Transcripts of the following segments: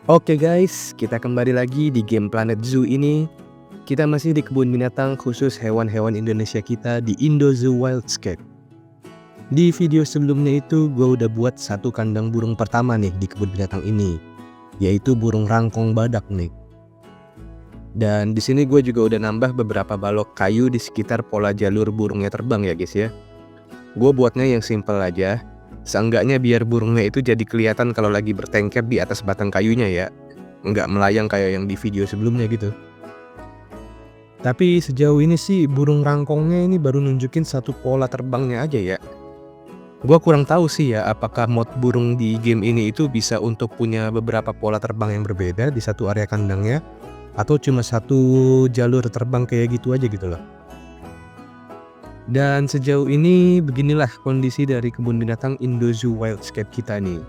Oke guys, kita kembali lagi di game Planet Zoo ini. Kita masih di kebun binatang khusus hewan-hewan Indonesia kita di Indo Zoo Wildscape. Di video sebelumnya itu gue udah buat satu kandang burung pertama nih di kebun binatang ini, yaitu burung rangkong badak nih. Dan di sini gue juga udah nambah beberapa balok kayu di sekitar pola jalur burungnya terbang ya guys ya. Gue buatnya yang simple aja. Seenggaknya biar burungnya itu jadi kelihatan kalau lagi bertengkar di atas batang kayunya ya. Nggak melayang kayak yang di video sebelumnya gitu. Tapi sejauh ini sih burung rangkongnya ini baru nunjukin satu pola terbangnya aja ya. Gua kurang tahu sih ya apakah mod burung di game ini itu bisa untuk punya beberapa pola terbang yang berbeda di satu area kandangnya, atau cuma satu jalur terbang kayak gitu aja gitu loh. Dan sejauh ini beginilah kondisi dari kebun binatang Indo Zoo Wildscape kita nih.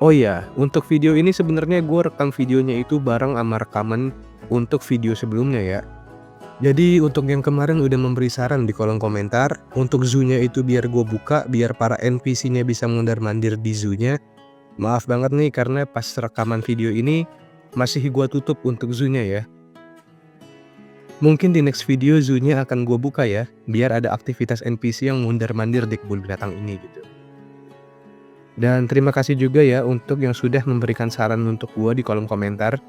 Oh iya, untuk video ini sebenarnya gue rekam videonya itu bareng sama rekaman untuk video sebelumnya ya. Jadi untuk yang kemarin udah memberi saran di kolom komentar, untuk zoo-nya itu biar gue buka, biar para NPC-nya bisa mondar-mandir di zoo-nya. Maaf banget nih karena pas rekaman video ini masih gue tutup untuk zoo-nya ya. Mungkin di next video zoo-nya akan gue buka ya, biar ada aktivitas NPC yang mondar-mandir di kebun binatang ini gitu. Dan terima kasih juga ya untuk yang sudah memberikan saran untuk gue di kolom komentar.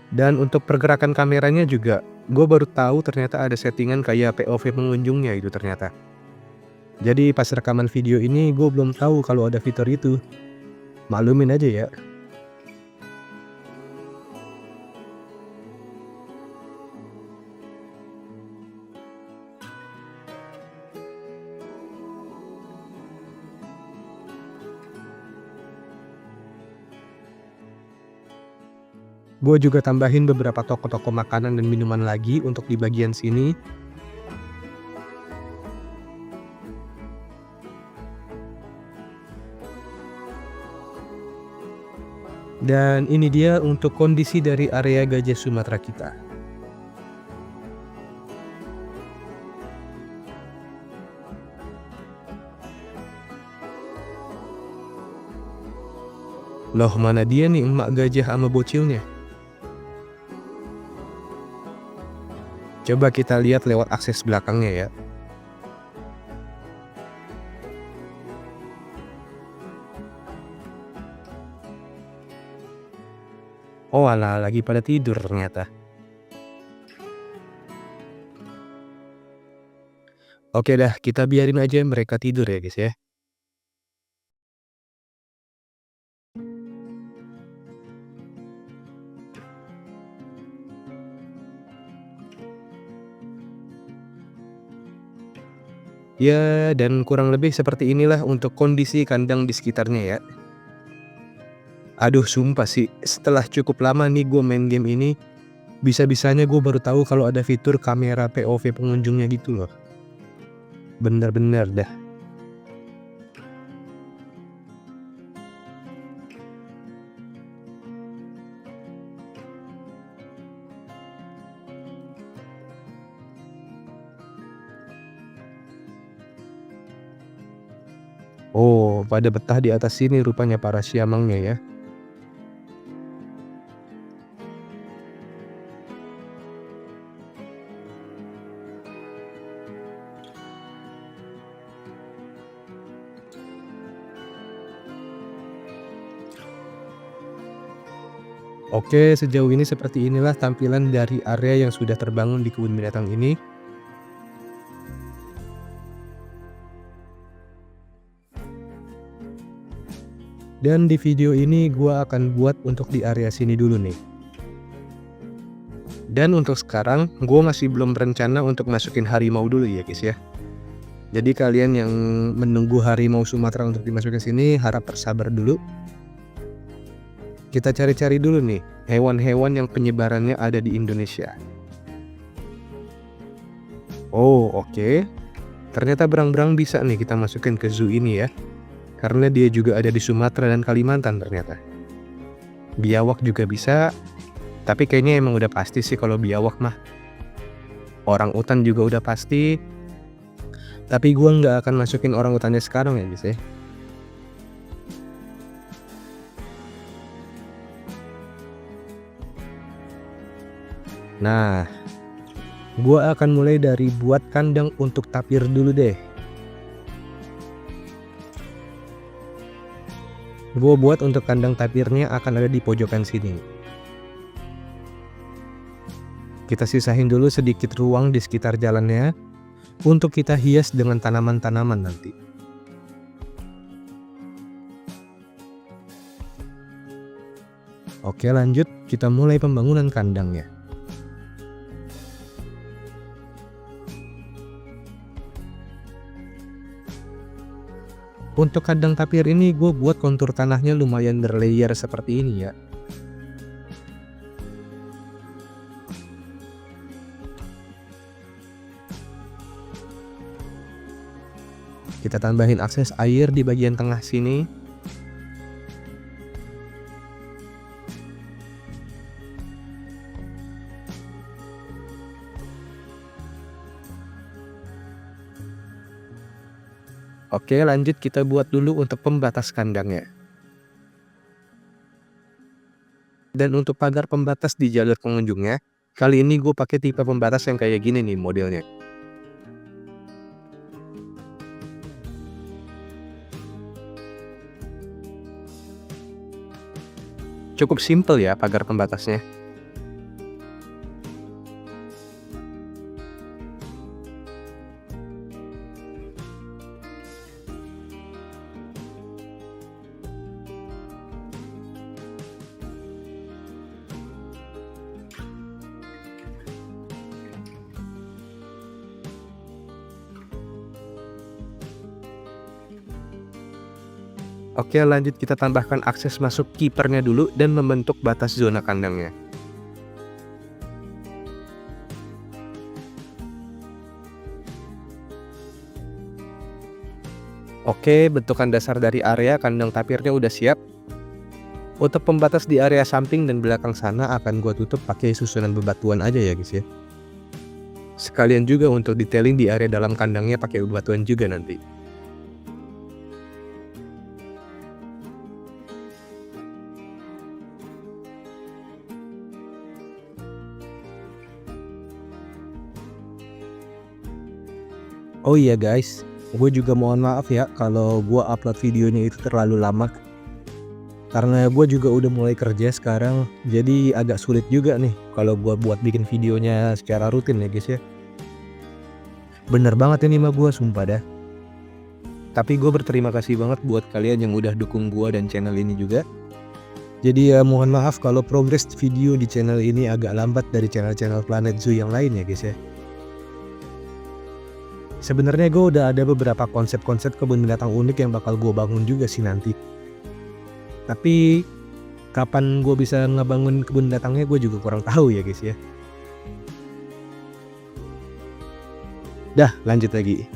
Dan untuk pergerakan kameranya juga, gue baru tahu ternyata ada settingan kayak POV pengunjungnya itu ternyata. Jadi pas rekaman video ini gue belum tahu kalau ada fitur itu. Maklumin aja ya. Gue juga tambahin beberapa toko-toko makanan dan minuman lagi untuk di bagian sini. Dan ini dia untuk kondisi dari area gajah Sumatera kita. Loh, mana dia nih emak gajah sama bocilnya? Coba kita lihat lewat akses belakangnya ya. Oh alah, lagi pada tidur ternyata. Oke dah, kita biarin aja mereka tidur ya guys ya. Ya, dan kurang lebih seperti inilah untuk kondisi kandang di sekitarnya ya. Aduh sumpah sih, setelah cukup lama nih gue main game ini, bisa-bisanya gue baru tahu kalau ada fitur kamera POV pengunjungnya gitu loh. Bener-bener dah. Oh, pada betah di atas sini rupanya para siamangnya ya. Oke, sejauh ini seperti inilah tampilan dari area yang sudah terbangun di kebun binatang ini. Dan di video ini gua akan buat untuk di area sini dulu nih. Dan untuk sekarang, gue masih belum berencana untuk masukin harimau dulu ya guys ya. Jadi kalian yang menunggu harimau Sumatera untuk dimasukin sini, harap bersabar dulu. Kita cari-cari dulu nih, hewan-hewan yang penyebarannya ada di Indonesia. Oh oke. Ternyata berang-berang bisa nih kita masukin ke zoo ini ya. Karena dia juga ada di Sumatera dan Kalimantan ternyata. Biawak juga bisa. Tapi kayaknya emang udah pasti sih kalau biawak mah. Orang utan juga udah pasti. Tapi gua nggak akan masukin orang utannya sekarang ya guys ya. Nah, gua akan mulai dari buat kandang untuk tapir dulu deh. Gua buat untuk kandang tapirnya akan ada di pojokan sini. Kita sisahin dulu sedikit ruang di sekitar jalannya untuk kita hias dengan tanaman-tanaman nanti. Oke, lanjut kita mulai pembangunan kandangnya. Untuk kandang tapir ini gue buat kontur tanahnya lumayan berlayer seperti ini ya. Kita tambahin akses air di bagian tengah sini. Oke, lanjut kita buat dulu untuk pembatas kandangnya. Dan untuk pagar pembatas di jalur pengunjungnya, kali ini gue pakai tipe pembatas yang kayak gini nih modelnya. Cukup simple ya pagar pembatasnya. Oke, lanjut kita tambahkan akses masuk kipernya dulu dan membentuk batas zona kandangnya. Oke, bentukan dasar dari area kandang tapirnya udah siap. Untuk pembatas di area samping dan belakang sana akan gua tutup pakai susunan bebatuan aja ya guys ya. Sekalian juga untuk detailing di area dalam kandangnya pakai bebatuan juga nanti. Oh iya guys, gue juga mohon maaf ya kalau gue upload videonya itu terlalu lama. Karena gue juga udah mulai kerja sekarang, jadi agak sulit juga nih kalau gue buat bikin videonya secara rutin ya guys ya. Bener banget ini mah gue sumpah dah. Tapi gue berterima kasih banget buat kalian yang udah dukung gue dan channel ini juga. Jadi ya mohon maaf kalau progres video di channel ini agak lambat dari channel-channel Planet Zoo yang lain ya guys ya. Sebenarnya gue udah ada beberapa konsep-konsep kebun binatang unik yang bakal gue bangun juga sih nanti. Tapi kapan gue bisa ngebangun kebun binatangnya gue juga kurang tahu ya guys ya. Dah, lanjut lagi.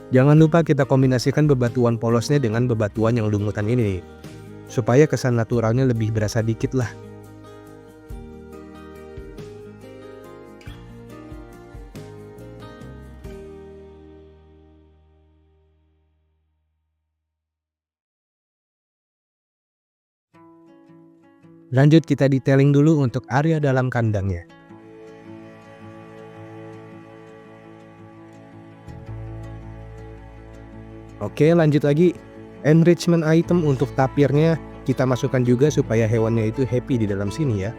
Jangan lupa kita kombinasikan bebatuan polosnya dengan bebatuan yang lumutan ini, supaya kesan naturalnya lebih berasa dikit lah. Lanjut kita detailing dulu untuk area dalam kandangnya. Oke, lanjut lagi. Enrichment item untuk tapirnya kita masukkan juga supaya hewannya itu happy di dalam sini ya.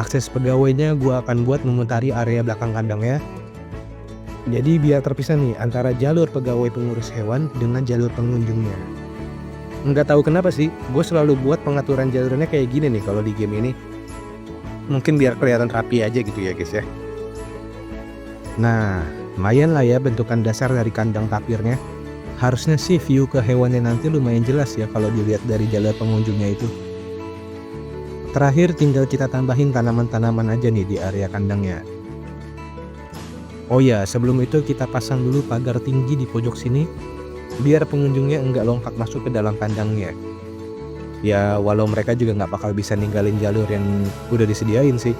Akses pegawainya gue akan buat memutari area belakang kandangnya. Jadi biar terpisah nih antara jalur pegawai pengurus hewan dengan jalur pengunjungnya. Nggak tahu kenapa sih, gue selalu buat pengaturan jalurnya kayak gini nih kalau di game ini. Mungkin biar kelihatan rapi aja gitu ya guys ya. Nah, lumayan lah ya bentukan dasar dari kandang tapirnya. Harusnya sih view ke hewannya nanti lumayan jelas ya kalau dilihat dari jalur pengunjungnya itu. Terakhir tinggal kita tambahin tanaman-tanaman aja nih di area kandangnya. Oh ya, sebelum itu kita pasang dulu pagar tinggi di pojok sini biar pengunjungnya enggak lompat masuk ke dalam kandangnya. Ya walau mereka juga nggak bakal bisa ninggalin jalur yang udah disediain sih.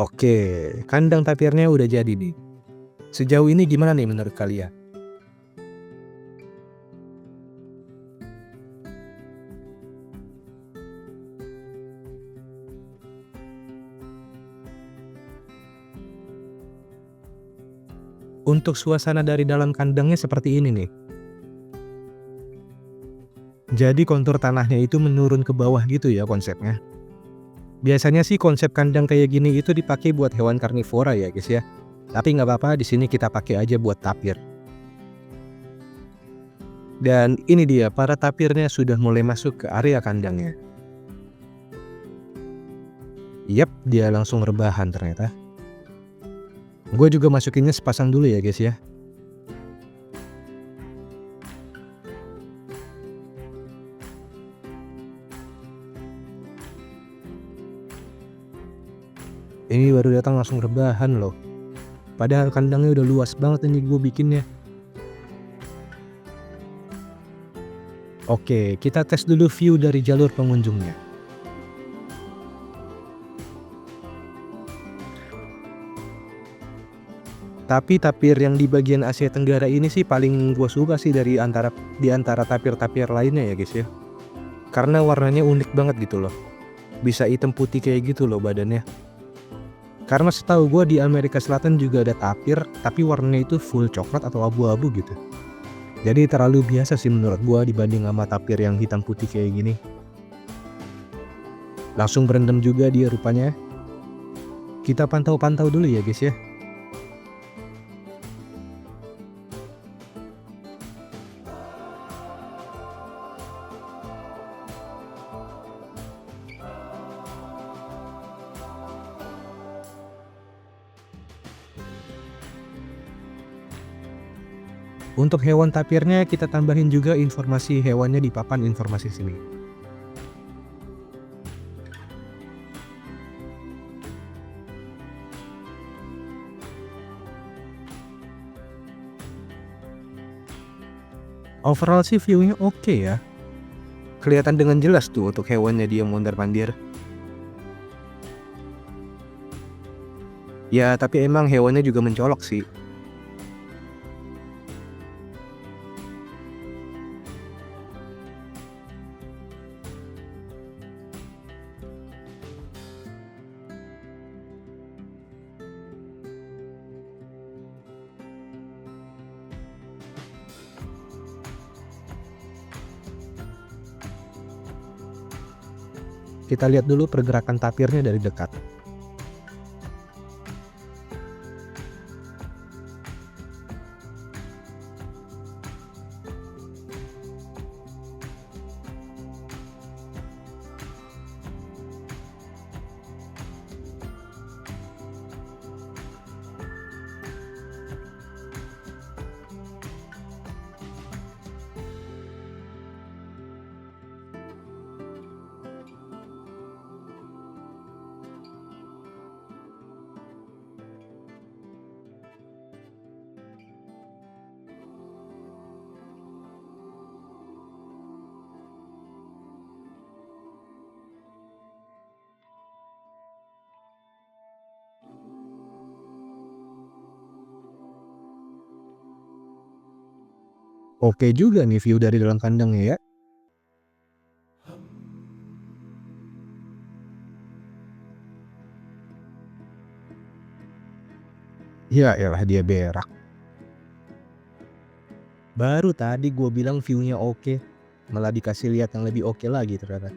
Oke, kandang tapirnya udah jadi nih. Sejauh ini gimana nih menurut kalian? Untuk suasana dari dalam kandangnya seperti ini nih. Jadi kontur tanahnya itu menurun ke bawah gitu ya konsepnya. Biasanya sih konsep kandang kayak gini itu dipakai buat hewan karnivora ya guys ya. Tapi nggak apa-apa, di sini kita pakai aja buat tapir. Dan ini dia, para tapirnya sudah mulai masuk ke area kandangnya. Yap, dia langsung rebahan ternyata. Gue juga masukinnya sepasang dulu ya guys ya. Ini baru datang langsung rebahan loh. Padahal kandangnya udah luas banget ini gue bikinnya. Oke, kita tes dulu view dari jalur pengunjungnya. Tapi tapir yang di bagian Asia Tenggara ini sih paling gue suka sih di antara tapir-tapir lainnya ya guys ya. Karena warnanya unik banget gitu loh. Bisa hitam putih kayak gitu loh badannya. Karena setahu gue di Amerika Selatan juga ada tapir, tapi warnanya itu full coklat atau abu-abu gitu. Jadi terlalu biasa sih menurut gue dibanding sama tapir yang hitam putih kayak gini. Langsung berendam juga dia rupanya. Kita pantau-pantau dulu ya guys ya. Untuk hewan tapirnya kita tambahin juga informasi hewannya di papan informasi sini. Overall sih view-nya oke ya. Kelihatan dengan jelas tuh untuk hewannya dia mondar-mandir. Ya tapi emang hewannya juga mencolok sih. Kita lihat dulu pergerakan tapirnya dari dekat. Oke juga nih view dari dalam kandangnya ya. Ya elah dia berak. Baru tadi gue bilang view-nya oke, malah dikasih lihat yang lebih oke lagi ternyata.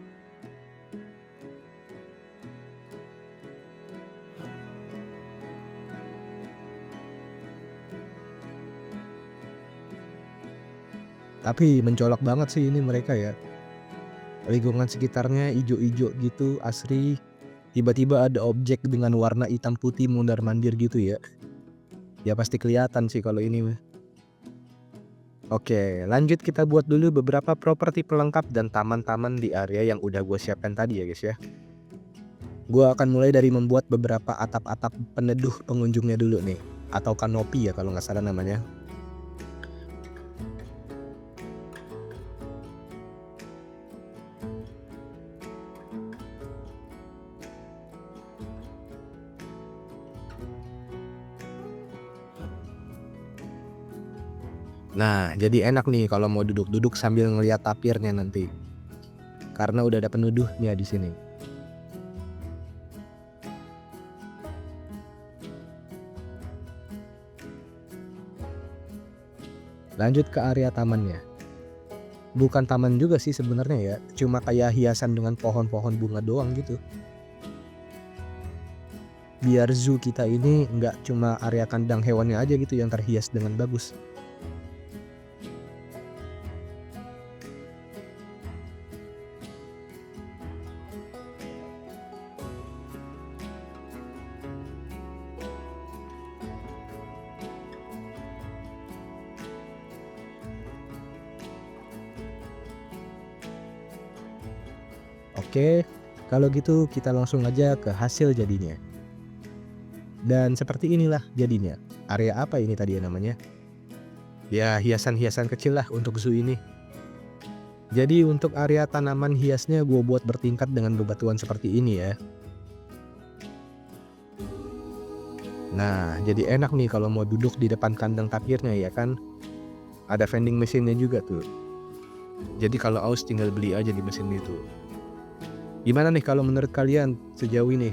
Tapi mencolok banget sih ini mereka ya. Lingkungan sekitarnya ijo-ijo gitu, asri. Tiba-tiba ada objek dengan warna hitam putih mondar-mandir gitu ya. Ya pasti kelihatan sih kalau ini mah. Oke, lanjut kita buat dulu beberapa properti pelengkap dan taman-taman di area yang udah gue siapkan tadi ya guys ya. Gue akan mulai dari membuat beberapa atap-atap peneduh pengunjungnya dulu nih. Atau kanopi ya kalau nggak salah namanya. Nah, jadi enak nih kalau mau duduk-duduk sambil ngeliat tapirnya nanti. Karena udah ada peneduhnya di sini. Lanjut ke area tamannya. Bukan taman juga sih sebenarnya ya, cuma kayak hiasan dengan pohon-pohon bunga doang gitu. Biar zoo kita ini nggak cuma area kandang hewannya aja gitu yang terhias dengan bagus. Oke, kalau gitu kita langsung aja ke hasil jadinya. Dan seperti inilah jadinya. Area apa ini tadi ya namanya? Ya hiasan-hiasan kecil lah untuk zoo ini. Jadi untuk area tanaman hiasnya gue buat bertingkat dengan bebatuan seperti ini ya. Nah jadi enak nih kalau mau duduk di depan kandang tapirnya ya kan. Ada vending mesinnya juga tuh. Jadi kalau aus tinggal beli aja di mesin itu. Gimana nih kalau menurut kalian sejauh ini?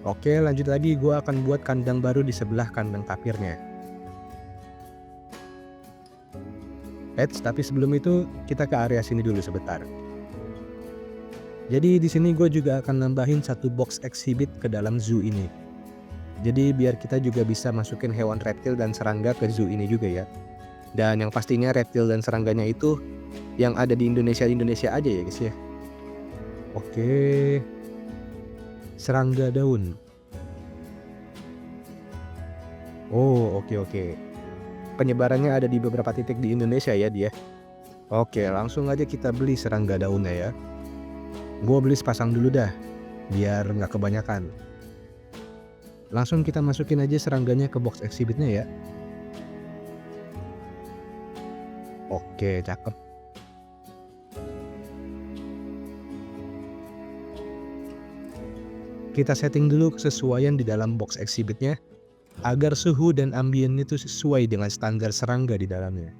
Oke lanjut lagi, gue akan buat kandang baru di sebelah kandang tapirnya. Tapi sebelum itu kita ke area sini dulu sebentar. Jadi di sini gue juga akan nambahin satu box exhibit ke dalam zoo ini. Jadi biar kita juga bisa masukin hewan reptil dan serangga ke zoo ini juga ya. Dan yang pastinya reptil dan serangganya itu yang ada di Indonesia aja ya guys ya. Oke. Serangga daun. Oh oke. Penyebarannya ada di beberapa titik di Indonesia ya dia. Oke langsung aja kita beli serangga daunnya ya. Gue beli sepasang dulu dah, biar nggak kebanyakan. Langsung kita masukin aja serangganya ke box exhibitnya ya. Oke cakep. Kita setting dulu kesesuaian di dalam box exhibitnya. agar suhu dan ambien itu sesuai dengan standar serangga di dalamnya.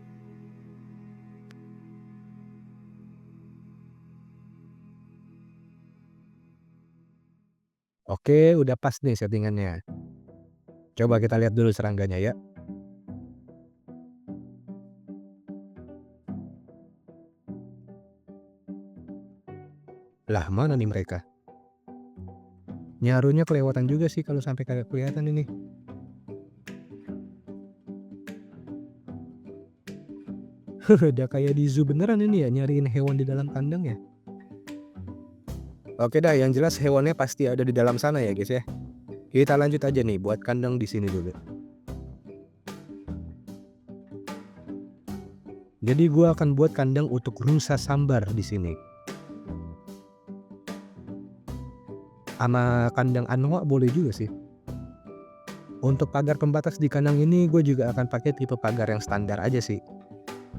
Oke, udah pas nih settingannya. Coba kita lihat dulu serangganya ya. Lah, mana nih mereka? Nyarunya kelewatan juga sih kalau sampai kagak kelihatan ini. Udah kayak di zoo beneran ini ya, nyariin hewan di dalam kandang ya. Oke dah, yang jelas hewannya pasti ada di dalam sana ya guys ya. Kita lanjut aja nih buat kandang di sini dulu. Jadi gua akan buat kandang untuk rusa sambar di sini. Sama kandang anoa boleh juga sih. Untuk pagar pembatas di kandang ini gue juga akan pakai tipe pagar yang standar aja sih.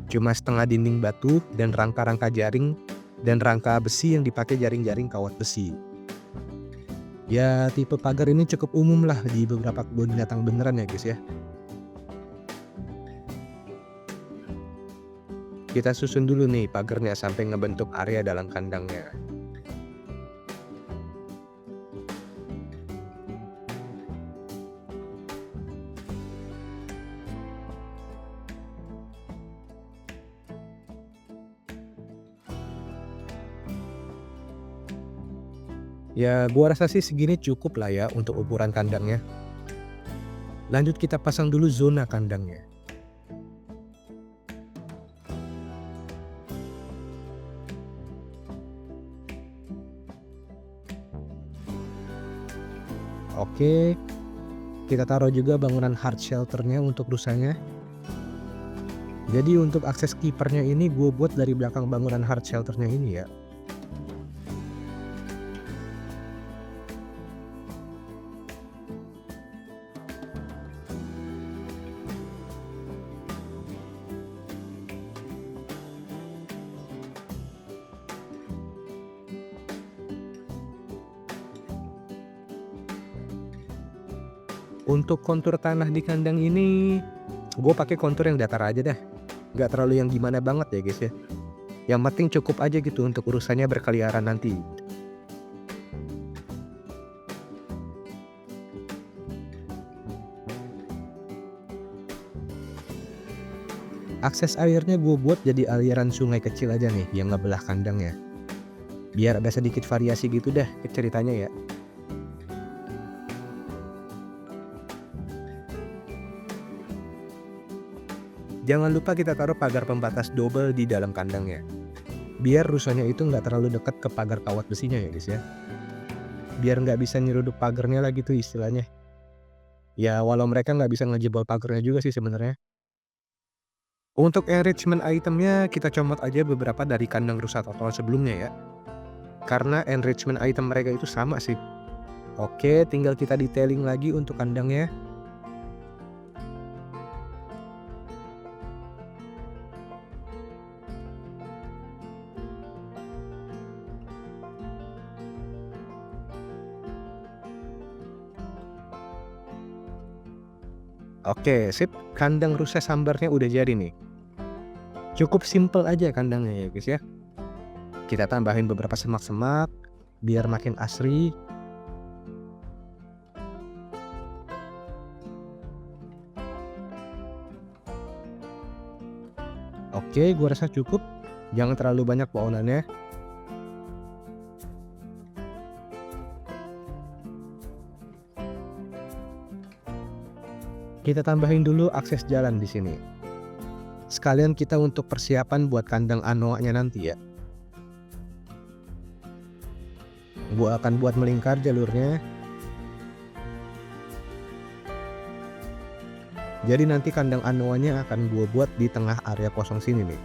Cuma setengah dinding batu dan rangka-rangka jaring dan rangka besi yang dipakai jaring-jaring kawat besi. Ya tipe pagar ini cukup umum lah di beberapa kebun binatang beneran ya guys ya. Kita susun dulu nih pagarnya sampai ngebentuk area dalam kandangnya. Ya gua rasa sih segini cukup lah ya untuk ukuran kandangnya. Lanjut kita pasang dulu zona kandangnya. Oke, kita taruh juga bangunan hard shelternya untuk rusanya. Jadi untuk akses kipernya ini gue buat dari belakang bangunan hard shelternya ini ya. Untuk kontur tanah di kandang ini, gue pakai kontur yang datar aja dah. Nggak terlalu yang gimana banget ya guys ya. Yang penting cukup aja gitu untuk urusannya berkeliaran nanti. Akses airnya gue buat jadi aliran sungai kecil aja nih yang ngebelah kandangnya. Biar ada sedikit variasi gitu dah ceritanya ya. Jangan lupa kita taruh pagar pembatas double di dalam kandangnya. Biar rusanya itu nggak terlalu dekat ke pagar kawat besinya ya guys ya. Biar nggak bisa nyeruduk pagarnya lah gitu istilahnya. Ya walau mereka nggak bisa ngejebol pagarnya juga sih sebenarnya. Untuk enrichment itemnya kita comot aja beberapa dari kandang rusa total sebelumnya ya. Karena enrichment item mereka itu sama sih. Oke, tinggal kita detailing lagi untuk kandangnya. Oke, sip. Kandang rusa sambarnya udah jadi nih. Cukup simple aja kandangnya ya guys ya. Kita tambahin beberapa semak-semak biar makin asri. Oke, gua rasa cukup. Jangan terlalu banyak pohonannya. Kita tambahin dulu akses jalan di sini. Sekalian kita untuk persiapan buat kandang anoanya nanti ya. Gua akan buat melingkar jalurnya. Jadi nanti kandang anoanya akan gua buat di tengah area kosong sini nih.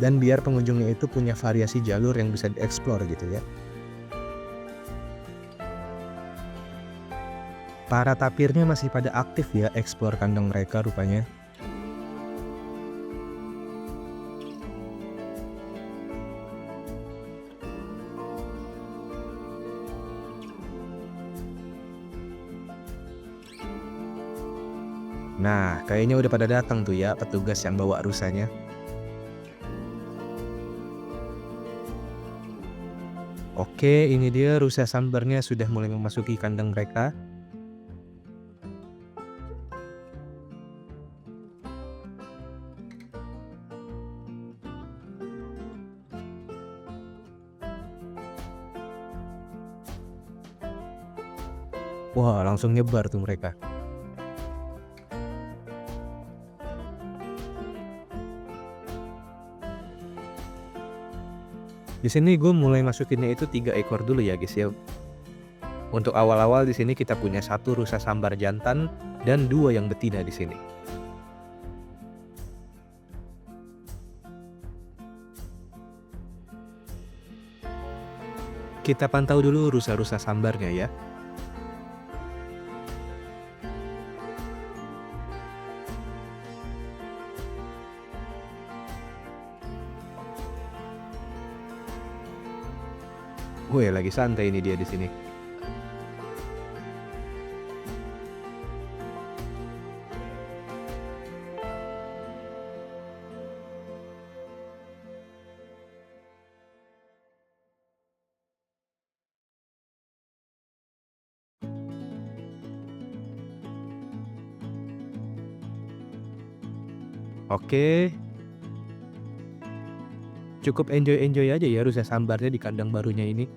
Dan biar pengunjungnya itu punya variasi jalur yang bisa dieksplor gitu ya. Para tapirnya masih pada aktif ya eksplor kandang mereka rupanya. Nah, kayaknya udah pada datang tuh ya petugas yang bawa rusanya. Oke, ini dia rusa sambarnya sudah mulai memasuki kandang mereka. Wah, langsung nyebar tuh mereka. Di sini gue mulai masukinnya itu 3 ekor dulu ya guys ya. Untuk awal-awal di sini kita punya 1 rusa sambar jantan dan 2 yang betina di sini. Kita pantau dulu rusa-rusa sambarnya ya. Wih, lagi santai ini dia di sini. Oke, cukup enjoy-enjoy aja ya rusa sambarnya di kandang barunya ini.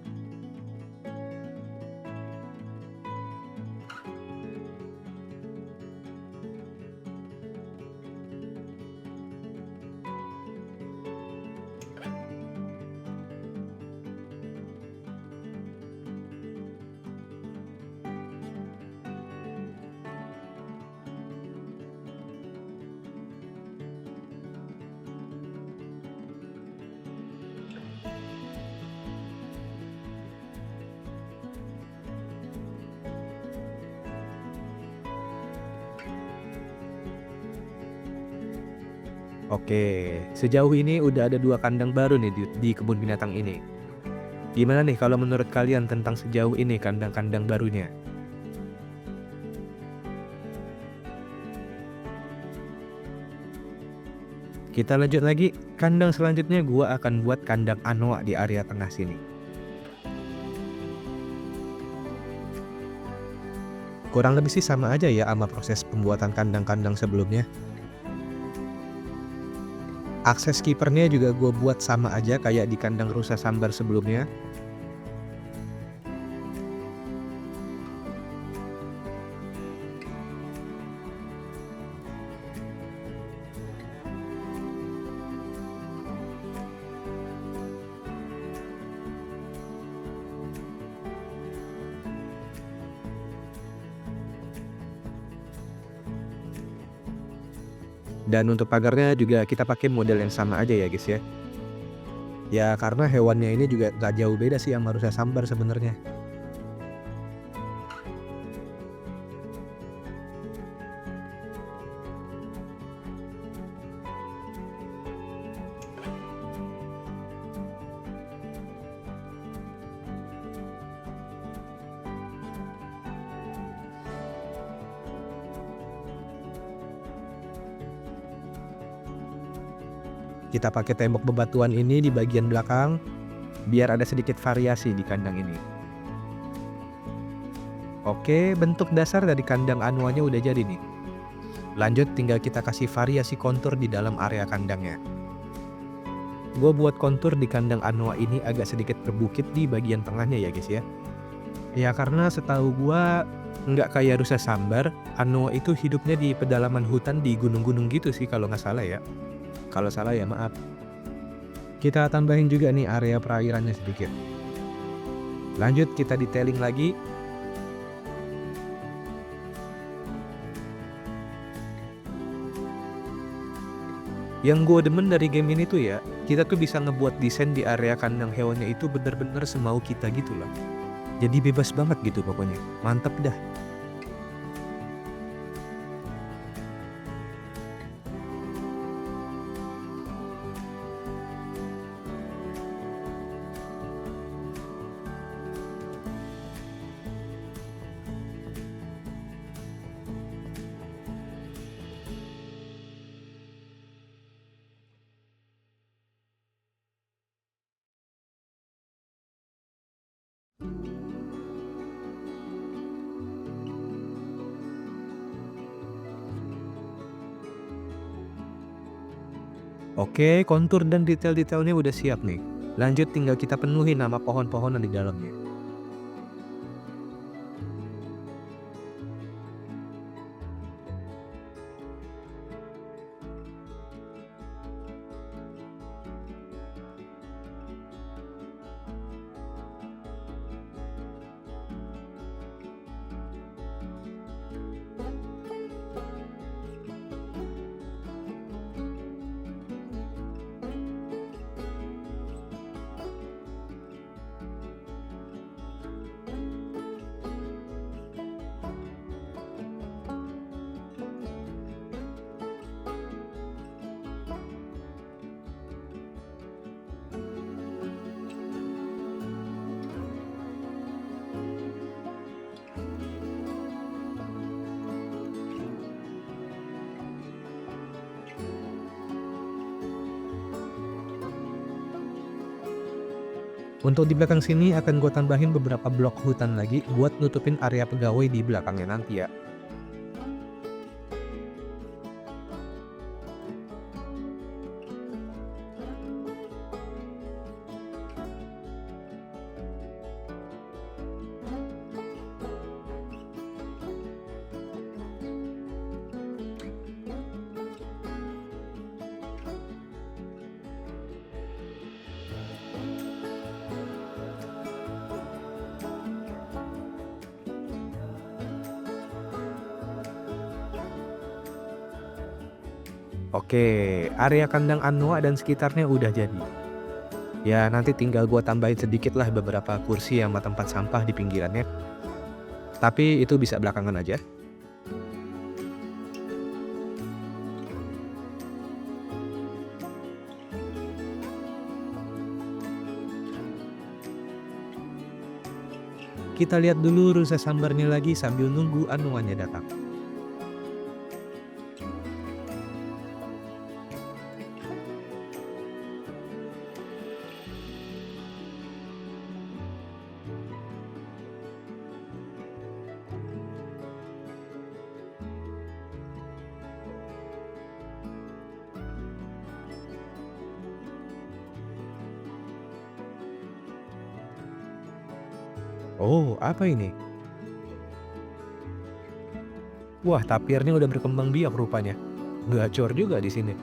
Oke, sejauh ini udah ada 2 kandang baru nih di kebun binatang ini. Gimana nih kalau menurut kalian tentang sejauh ini kandang-kandang barunya? Kita lanjut lagi, kandang selanjutnya gua akan buat kandang anoa di area tengah sini. Kurang lebih sih sama aja ya sama proses pembuatan kandang-kandang sebelumnya. Akses kipernya juga gue buat sama aja kayak di kandang rusa sambar sebelumnya. Dan untuk pagarnya juga kita pakai model yang sama aja ya guys ya. Ya karena hewannya ini juga gak jauh beda sih sama rusa sambar sebenarnya. Kita pakai tembok bebatuan ini di bagian belakang biar ada sedikit variasi di kandang ini. Oke, bentuk dasar dari kandang anuanya udah jadi nih. Lanjut tinggal kita kasih variasi kontur di dalam area kandangnya. Gue buat kontur di kandang anoa ini agak sedikit berbukit di bagian tengahnya ya guys ya. Ya karena setahu gue nggak kayak rusa sambar, anoa itu hidupnya di pedalaman hutan di gunung-gunung gitu sih kalau nggak salah ya. Kalau salah ya maaf. Kita tambahin juga nih area perairannya sedikit. Lanjut kita detailing lagi. Yang gue demen dari game ini tuh ya, kita tuh bisa ngebuat desain di area kandang hewannya itu bener-bener semau kita gitu loh. Jadi bebas banget gitu pokoknya. Mantep dah. Oke, kontur dan detail-detailnya udah siap nih. Lanjut tinggal kita penuhi nama pohon-pohonan di dalamnya. Untuk di belakang sini akan gue tambahin beberapa blok hutan lagi buat nutupin area pegawai di belakangnya nanti ya. Oke, area kandang anoa dan sekitarnya udah jadi. Ya nanti tinggal gua tambahin sedikit lah beberapa kursi sama tempat sampah di pinggirannya. Tapi itu bisa belakangan aja. Kita lihat dulu rusa sambarnya lagi sambil nunggu anoanya datang. Oh, apa ini? Wah, tapirnya udah berkembang biak rupanya. Gacor juga di sini.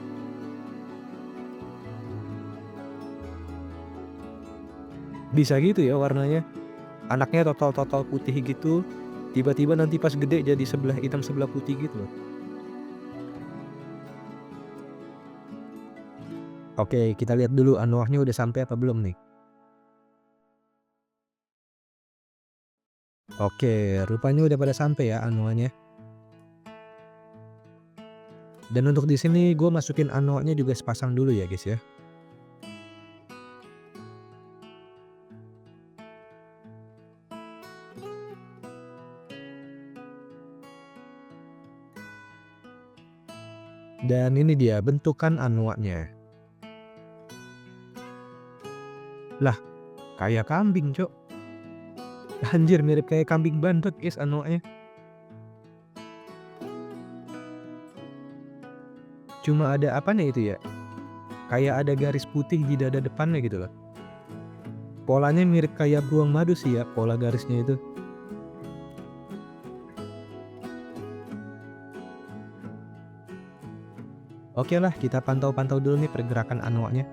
Bisa gitu ya warnanya. Anaknya total-total putih gitu. Tiba-tiba nanti pas gede jadi sebelah hitam sebelah putih gitu loh. Oke, kita lihat dulu anoahnya udah sampai apa belum nih. Oke, rupanya udah pada sampai ya anoanya. Dan untuk di sini gue masukin anoanya juga sepasang dulu ya guys ya. Dan ini dia bentukan anoanya. Lah, kayak kambing, Cok. Anjir, mirip kayak kambing bandot guys anoanya. Cuma ada apanya itu ya? Kayak ada garis putih di dada depannya gitu loh. Polanya mirip kayak beruang madu sih ya, pola garisnya itu. Oke lah, kita pantau-pantau dulu nih pergerakan anoanya.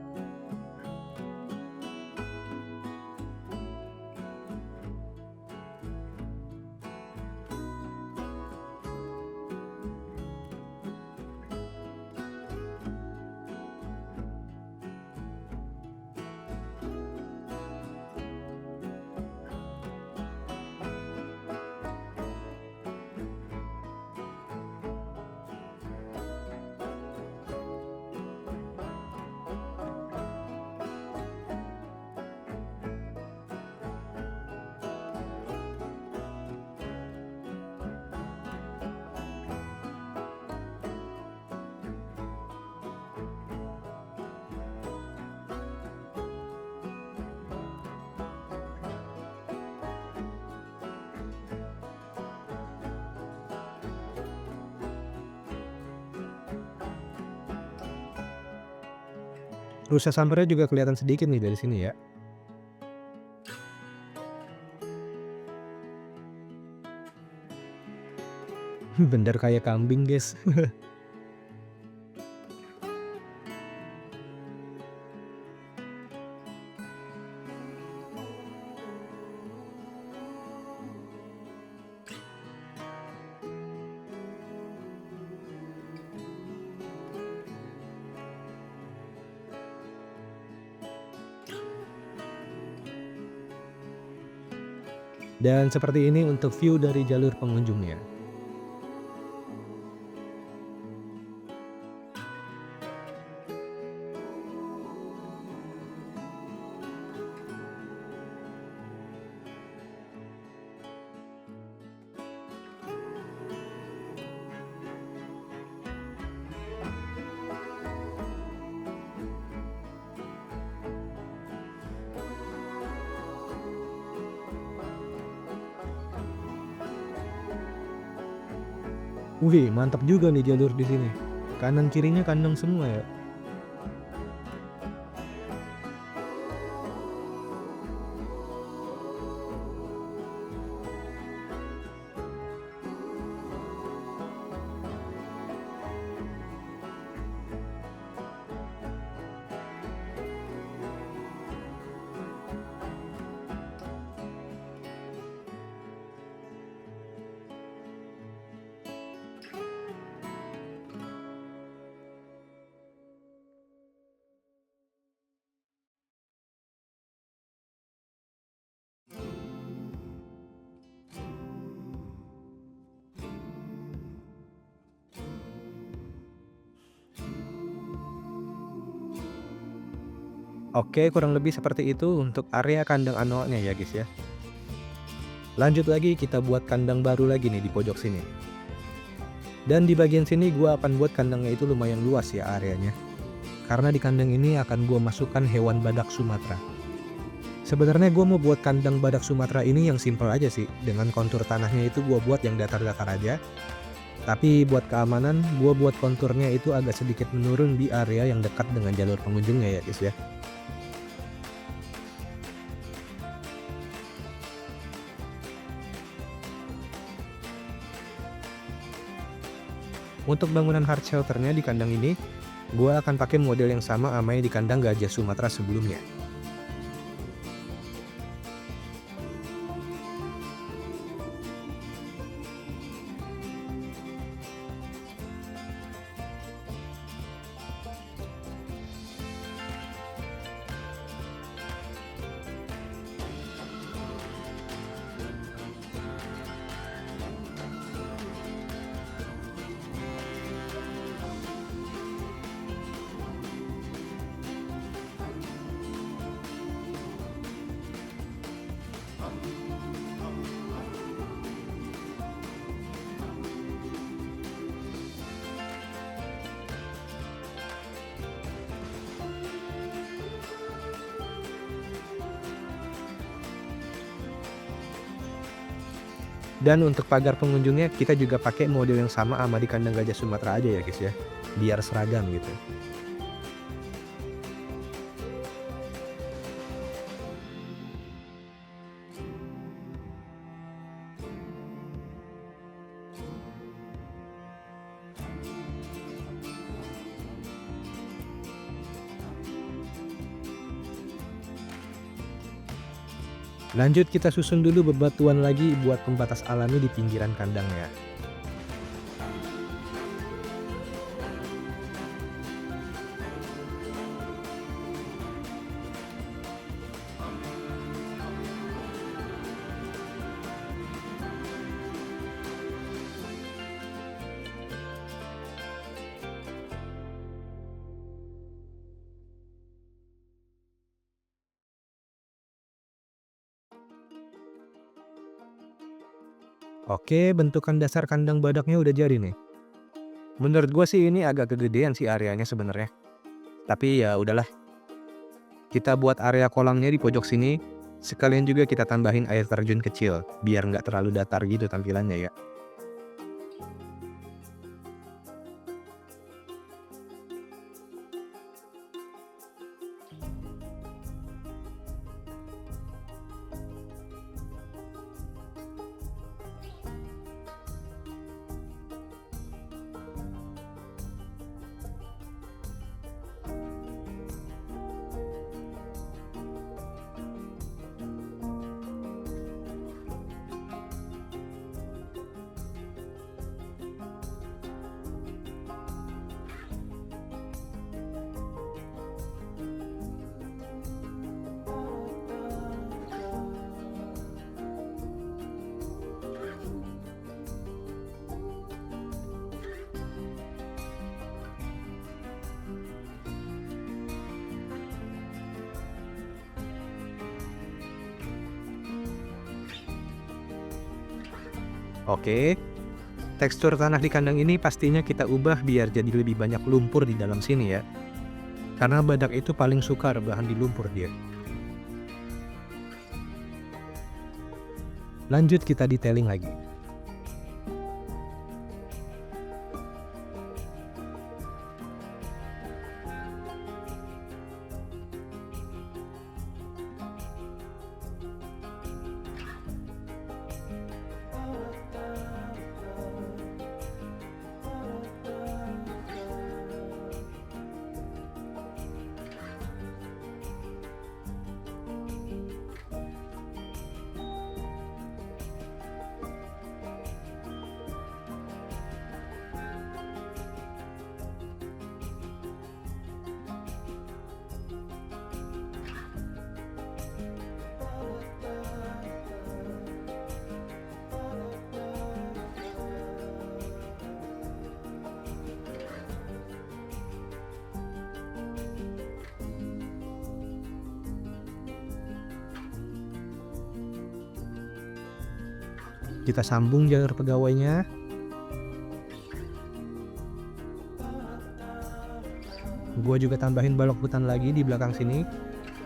Rusa sampernya juga kelihatan sedikit nih dari sini ya. Bener kayak kambing guys. Dan seperti ini untuk view dari jalur pengunjungnya. Wih, mantap juga nih jalur di sini. Kanan kirinya kandang semua ya. Oke, kurang lebih seperti itu untuk area kandang anoanya ya guys ya. Lanjut lagi, kita buat kandang baru lagi nih di pojok sini. Dan di bagian sini gue akan buat kandangnya itu lumayan luas ya areanya. Karena di kandang ini akan gue masukkan hewan badak Sumatera. Sebenarnya gue mau buat kandang badak Sumatera ini yang simple aja sih. Dengan kontur tanahnya itu gue buat yang datar-datar aja. Tapi buat keamanan, gue buat konturnya itu agak sedikit menurun di area yang dekat dengan jalur pengunjungnya ya guys ya. Untuk bangunan hard shelternya di kandang ini, gue akan pakai model yang sama sama yang di kandang gajah Sumatera sebelumnya. Dan untuk pagar pengunjungnya kita juga pakai model yang sama di kandang gajah Sumatera aja ya guys ya, biar seragam gitu. Lanjut kita susun dulu bebatuan lagi buat pembatas alami di pinggiran kandangnya. Oke, bentukan dasar kandang badaknya udah jadi nih. Menurut gue sih ini agak kegedean sih areanya sebenarnya. Tapi ya udahlah. Kita buat area kolamnya di pojok sini. Sekalian juga kita tambahin air terjun kecil, biar nggak terlalu datar gitu tampilannya ya. Oke, tekstur tanah di kandang ini pastinya kita ubah biar jadi lebih banyak lumpur di dalam sini ya. Karena badak itu paling suka rebahan di lumpur dia. Lanjut kita detailing lagi. Kita sambung jalur pegawainya. Gua juga tambahin balok hutan lagi di belakang sini,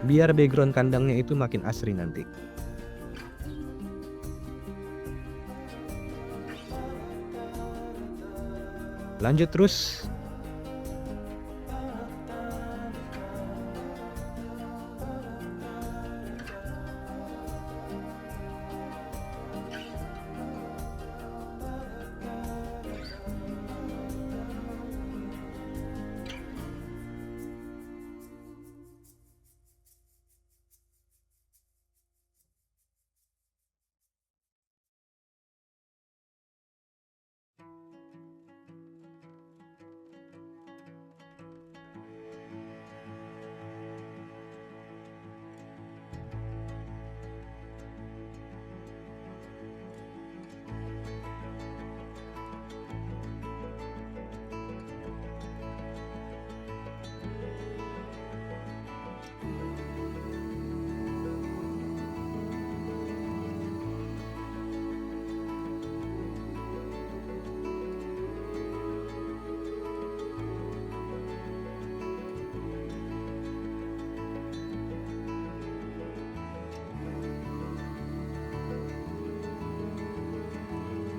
biar background kandangnya itu makin asri nanti. Lanjut terus.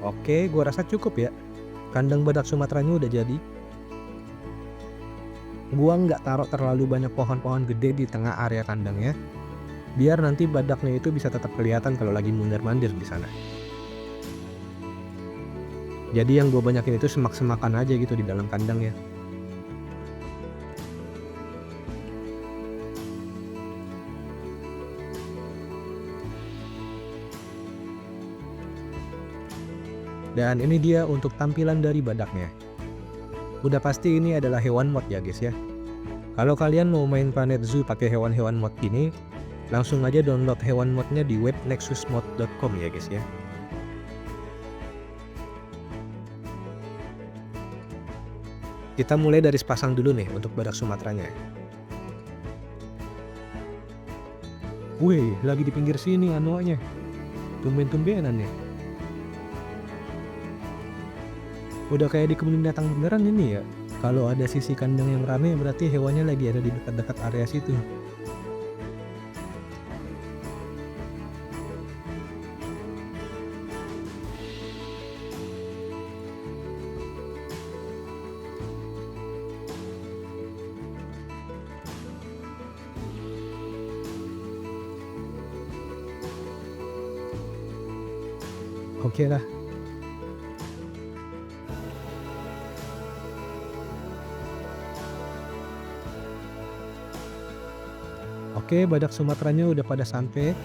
Oke, gua rasa cukup ya. Kandang badak Sumateranya udah jadi. Gua nggak taruh terlalu banyak pohon-pohon gede di tengah area kandangnya, biar nanti badaknya itu bisa tetap kelihatan kalau lagi mondar-mandir di sana. Jadi yang gue banyakin itu semak-semakan aja gitu di dalam kandang ya. Dan ini dia untuk tampilan dari badaknya. Udah pasti ini adalah hewan mod ya guys ya. Kalau kalian mau main Planet Zoo pakai hewan-hewan mod ini, langsung aja download hewan modnya di web nexusmod.com ya guys ya. Kita mulai dari sepasang dulu nih untuk badak Sumateranya. Wih, lagi di pinggir sini anuanya. Tumben-tumbenan ya. Udah kayak di kebun binatang beneran ini ya. Kalau ada sisi kandang yang rame berarti hewannya lagi ada di dekat-dekat area situ. Oke lah. Oke, badak Sumateranya udah pada sampai.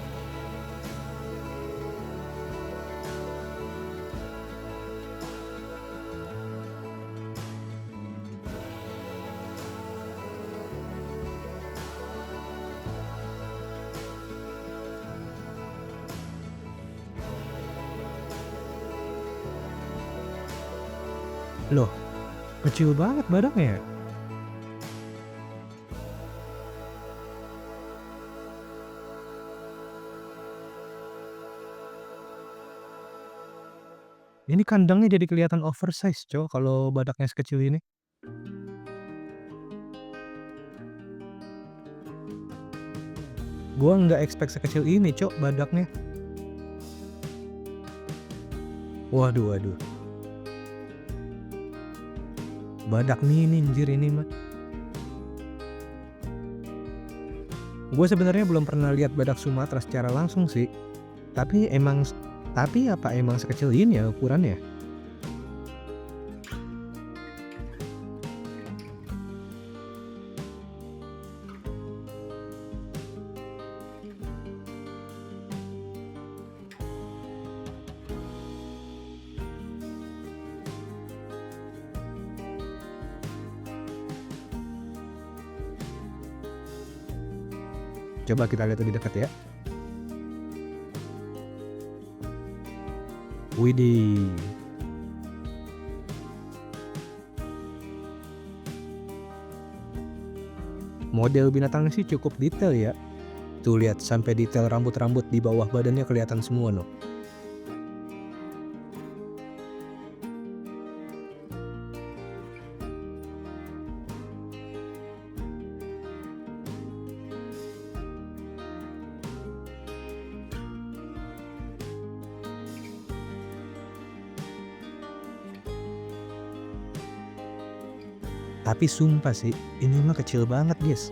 Loh, kecil banget badaknya ya? Ini kandangnya jadi kelihatan oversize Cok, kalau badaknya sekecil ini. Gua nggak expect sekecil ini Cok badaknya. Waduh waduh. Badak mini anjir ini mah. Gue sebenarnya belum pernah lihat badak Sumatera secara langsung sih. Tapi apa emang sekecil ini ya ukurannya? Coba kita lihat lebih dekat ya. Widih. Model binatangnya sih cukup detail ya. Tuh lihat sampai detail rambut-rambut di bawah badannya kelihatan semua loh. Tapi sumpah sih, ini mah kecil banget guys.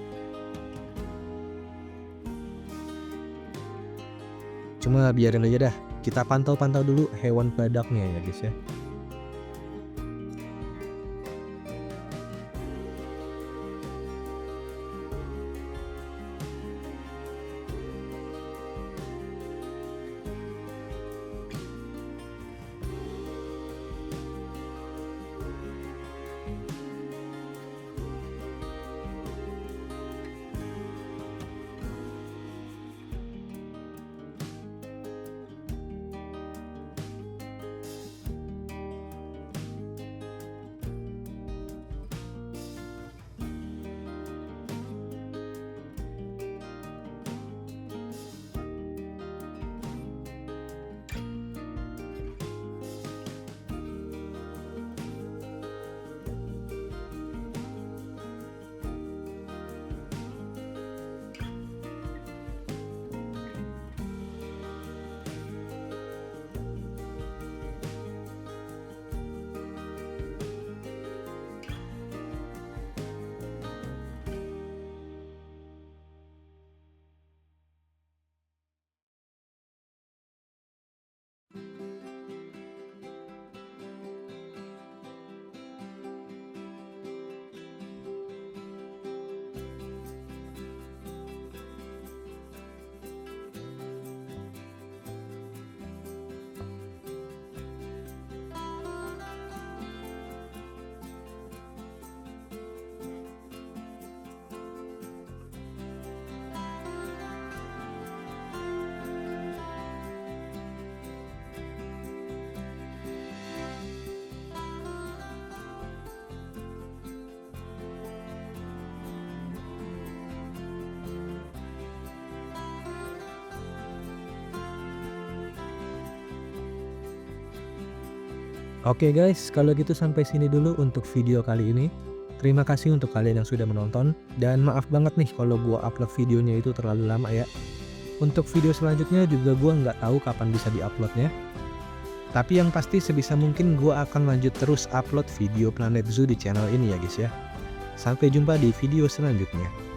Cuma biarin aja dah, kita pantau-pantau dulu hewan badaknya ya guys ya. Oke guys, kalau gitu sampai sini dulu untuk video kali ini. Terima kasih untuk kalian yang sudah menonton. Dan maaf banget nih kalau gua upload videonya itu terlalu lama ya. Untuk video selanjutnya juga gua nggak tahu kapan bisa diuploadnya. Tapi yang pasti sebisa mungkin gua akan lanjut terus upload video Planet Zoo di channel ini ya guys ya. Sampai jumpa di video selanjutnya.